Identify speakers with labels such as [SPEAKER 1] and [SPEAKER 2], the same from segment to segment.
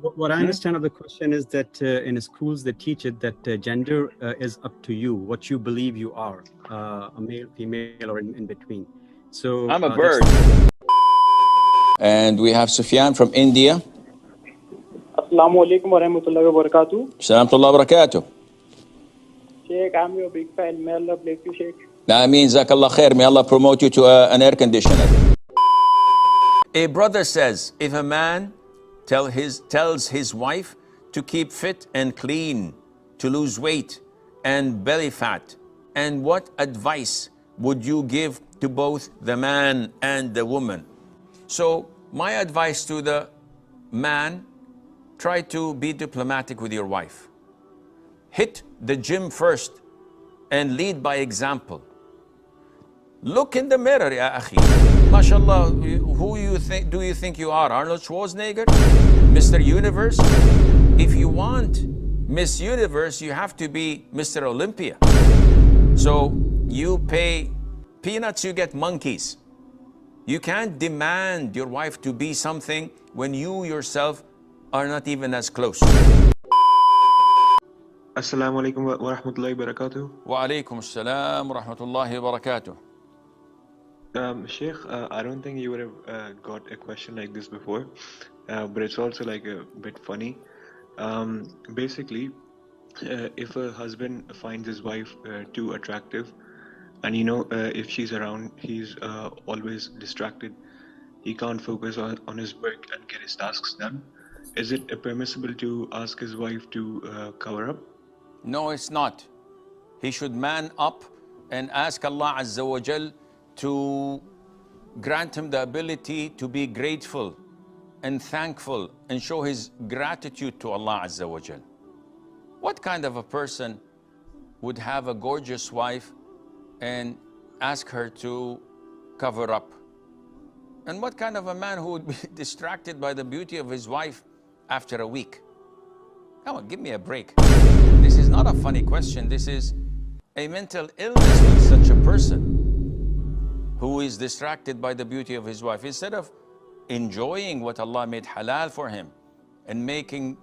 [SPEAKER 1] What I understand of the question is that in schools they teach it that gender is up to you, what you believe you are, a male, female, or in between. So
[SPEAKER 2] I'm a
[SPEAKER 1] that's
[SPEAKER 2] bird. And we have Sufyan from India.
[SPEAKER 3] Assalamu alaikum wa rahmatullahi wa barakatuh.
[SPEAKER 2] Salamullah wa barakatuh.
[SPEAKER 3] Sheikh, I'm your big fan. May Allah bless you, Sheikh.
[SPEAKER 2] Ameen, Zakallah khair. May Allah promote you to an air conditioner. A brother says, if a man tells his wife to keep fit and clean, to lose weight and belly fat, and what advice would you give to both the man and the woman? So my advice to the man, try to be diplomatic with your wife. Hit the gym first and lead by example. Look in the mirror, ya akhi. MashaAllah, do you think you are? Arnold Schwarzenegger? Mr. Universe? If you want Miss Universe, you have to be Mr. Olympia. So you pay peanuts, you get monkeys. You can't demand your wife to be something when you yourself are not even as close.
[SPEAKER 4] Assalamu alaikum wa rahmatullahi wa barakatuh.
[SPEAKER 2] Wa alaikum assalam wa rahmatullahi wa barakatuh.
[SPEAKER 4] Sheikh, I don't think you would have got a question like this before, but it's also like a bit funny. Basically, if a husband finds his wife too attractive, and if she's around, he's always distracted. He can't focus on his work and get his tasks done. Is it permissible to ask his wife to cover up?
[SPEAKER 2] No, it's not. He should man up and ask Allah Azza wa Jal to grant him the ability to be grateful and thankful and show his gratitude to Allah Azza wa Jal. What kind of a person would have a gorgeous wife and ask her to cover up? And what kind of a man who would be distracted by the beauty of his wife after a week? Come on, give me a break. This is not a funny question. This is a mental illness with such a person who is distracted by the beauty of his wife. Instead of enjoying what Allah made halal for him and making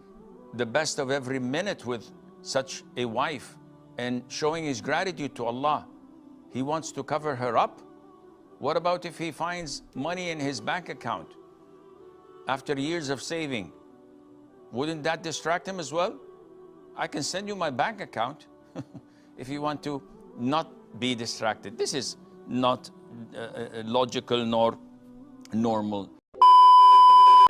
[SPEAKER 2] the best of every minute with such a wife and showing his gratitude to Allah, he wants to cover her up. What about if he finds money in his bank account after years of saving? Wouldn't that distract him as well? I can send you my bank account if you want to not be distracted. This is not logical nor normal.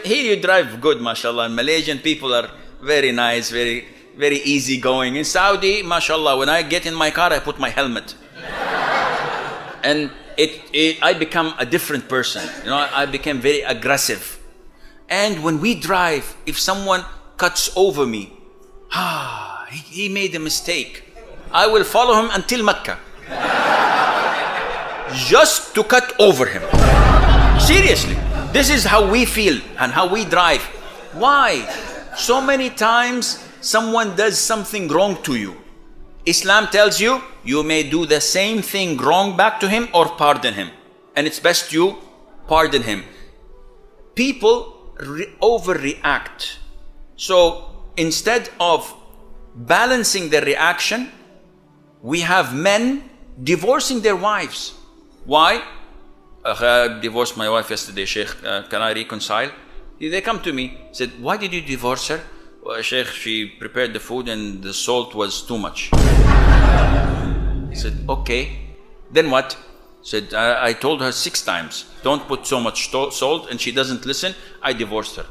[SPEAKER 2] Here you drive good, mashallah. Malaysian people are very nice, very easygoing. In Saudi, mashallah, when I get in my car, I put my helmet. And I become a different person. I became very aggressive. And when we drive, if someone cuts over me, he made a mistake, I will follow him until Mecca. Just to cut over him. Seriously, this is how we feel and how we drive. Why? So many times someone does something wrong to you. Islam tells you, you may do the same thing wrong back to him or pardon him. And it's best you pardon him. People overreact. So instead of balancing their reaction, we have men divorcing their wives. Why? I divorced my wife yesterday, Sheikh. Can I reconcile? They come to me, said, why did you divorce her? Well, Sheikh, she prepared the food and the salt was too much. I said, okay. Then what? Said, I told her 6 times, don't put so much salt, and she doesn't listen. I divorced her.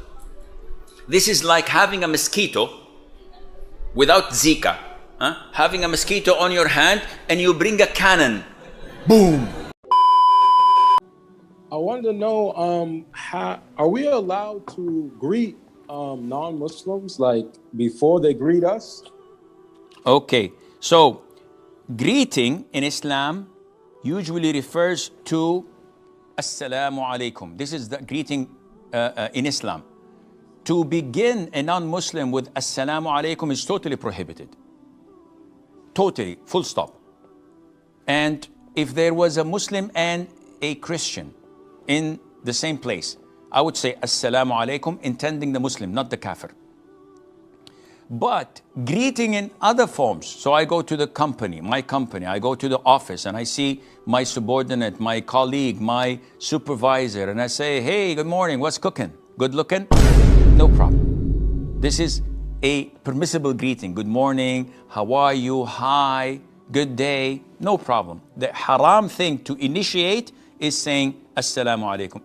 [SPEAKER 2] This is like having a mosquito without Zika. Having a mosquito on your hand and you bring a cannon. Boom.
[SPEAKER 5] I wanted to know, how are we allowed to greet non-Muslims like before they greet us?
[SPEAKER 2] Okay, so greeting in Islam usually refers to Assalamu alaikum. This is the greeting in Islam. To begin a non-Muslim with Assalamu alaikum is totally prohibited. Totally, full stop. And if there was a Muslim and a Christian in the same place, I would say Assalamu alaikum, intending the Muslim, not the Kafir. But greeting in other forms. So I go to the company, my company, I go to the office and I see my subordinate, my colleague, my supervisor, and I say, hey, good morning, what's cooking? Good looking? No problem. This is a permissible greeting. Good morning, how are you? Hi, good day, no problem. The haram thing to initiate is saying, Assalamu alaikum.